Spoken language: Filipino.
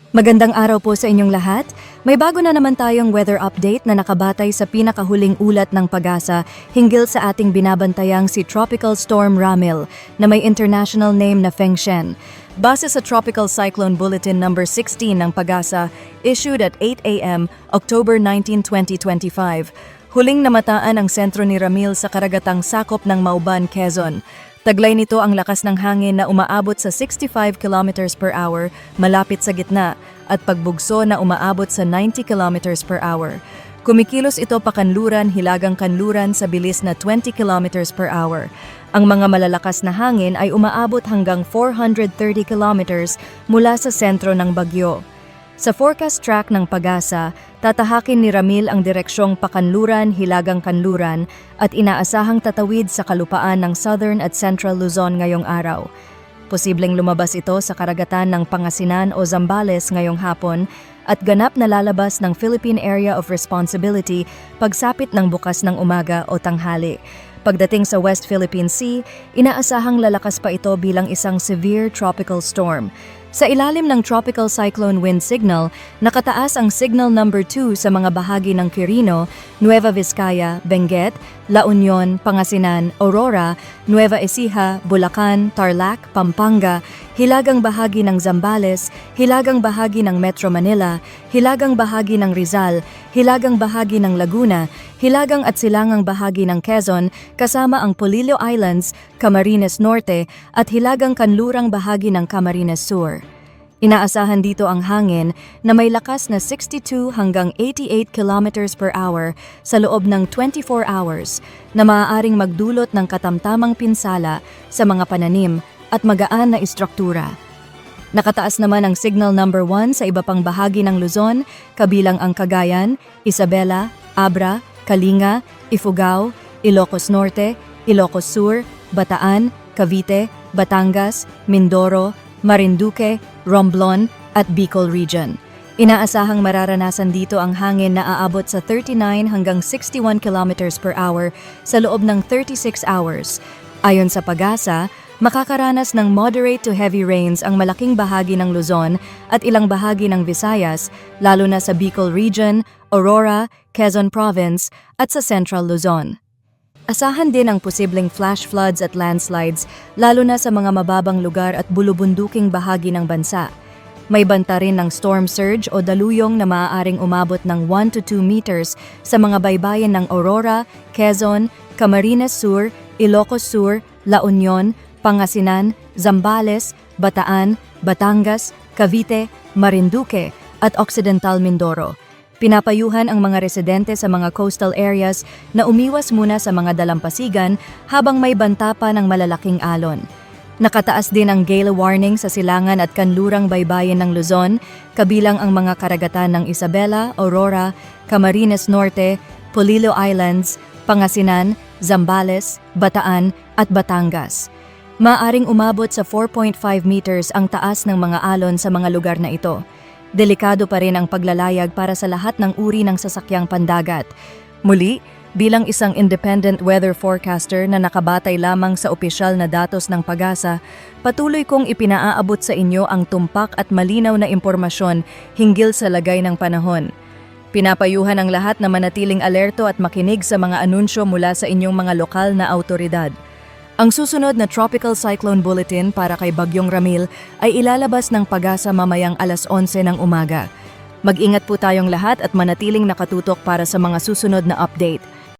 Magandang araw po sa inyong lahat. May bago na naman tayong weather update na nakabatay sa pinakahuling ulat ng Pag-asa hinggil sa ating binabantayang si Tropical Storm Ramil na may international name na Fengshen. Base sa Tropical Cyclone Bulletin number 16 ng Pag-asa issued at 8 a.m. October 19, 2025, huling namataan ang sentro ni Ramil sa karagatang sakop ng Mauban, Quezon. Taglay nito ang lakas ng hangin na umaabot sa 65 kilometers per hour malapit sa gitna at pagbugso na umaabot sa 90 kilometers per hour. Kumikilos ito pakanluran hilagang kanluran sa bilis na 20 kilometers per hour. Ang mga malalakas na hangin ay umaabot hanggang 430 kilometers mula sa sentro ng bagyo. Sa forecast track ng Pag-asa, tatahakin ni Ramil ang direksyong pakanluran, hilagang kanluran at inaasahang tatawid sa kalupaan ng Southern at Central Luzon ngayong araw. Posibleng lumabas ito sa karagatan ng Pangasinan o Zambales ngayong hapon at ganap na lalabas ng Philippine Area of Responsibility pagsapit ng bukas ng umaga o tanghali. Pagdating sa West Philippine Sea, inaasahang lalakas pa ito bilang isang severe tropical storm. Sa ilalim ng Tropical Cyclone Wind Signal, nakataas ang Signal number 2 sa mga bahagi ng Quirino, Nueva Vizcaya, Benguet, La Union, Pangasinan, Aurora, Nueva Ecija, Bulacan, Tarlac, Pampanga, hilagang bahagi ng Zambales, hilagang bahagi ng Metro Manila, hilagang bahagi ng Rizal, hilagang bahagi ng Laguna, hilagang at silangang bahagi ng Quezon, kasama ang Polillo Islands, Camarines Norte at hilagang kanlurang bahagi ng Camarines Sur. Inaasahan dito ang hangin na may lakas na 62 hanggang 88 kilometers per hour sa loob ng 24 hours na maaaring magdulot ng katamtamang pinsala sa mga pananim at magaan na istruktura. Nakataas naman ang Signal number 1 sa iba pang bahagi ng Luzon, kabilang ang Cagayan, Isabela, Abra, Kalinga, Ifugao, Ilocos Norte, Ilocos Sur, Bataan, Cavite, Batangas, Mindoro, Marinduque, Romblon at Bicol Region. Inaasahang mararanasan dito ang hangin na aabot sa 39 hanggang 61 kilometers per hour sa loob ng 36 hours. Ayon sa Pag-asa, makakaranas ng moderate to heavy rains ang malaking bahagi ng Luzon at ilang bahagi ng Visayas, lalo na sa Bicol Region, Aurora, Quezon Province at sa Central Luzon. Asahan din ang posibleng flash floods at landslides, lalo na sa mga mababang lugar at bulubunduking bahagi ng bansa. May banta rin ng storm surge o daluyong na maaaring umabot ng 1 to 2 meters sa mga baybayin ng Aurora, Quezon, Camarines Sur, Ilocos Sur, La Union, Pangasinan, Zambales, Bataan, Batangas, Cavite, Marinduque at Occidental Mindoro. Pinapayuhan ang mga residente sa mga coastal areas na umiwas muna sa mga dalampasigan habang may banta pa ng malalaking alon. Nakataas din ang gale warning sa silangan at kanlurang baybayin ng Luzon, kabilang ang mga karagatan ng Isabela, Aurora, Camarines Norte, Polillo Islands, Pangasinan, Zambales, Bataan at Batangas. Maaring umabot sa 4.5 meters ang taas ng mga alon sa mga lugar na ito. Delikado pa rin ang paglalayag para sa lahat ng uri ng sasakyang pandagat. Muli, bilang isang independent weather forecaster na nakabatay lamang sa opisyal na datos ng Pag-asa, patuloy kong ipinaaabot sa inyo ang tumpak at malinaw na impormasyon hinggil sa lagay ng panahon. Pinapayuhan ang lahat na manatiling alerto at makinig sa mga anunsyo mula sa inyong mga lokal na awtoridad. Ang susunod na Tropical Cyclone Bulletin para kay Bagyong Ramil ay ilalabas ng Pag-asa mamayang alas 11 ng umaga. Mag-ingat po tayong lahat at manatiling nakatutok para sa mga susunod na update.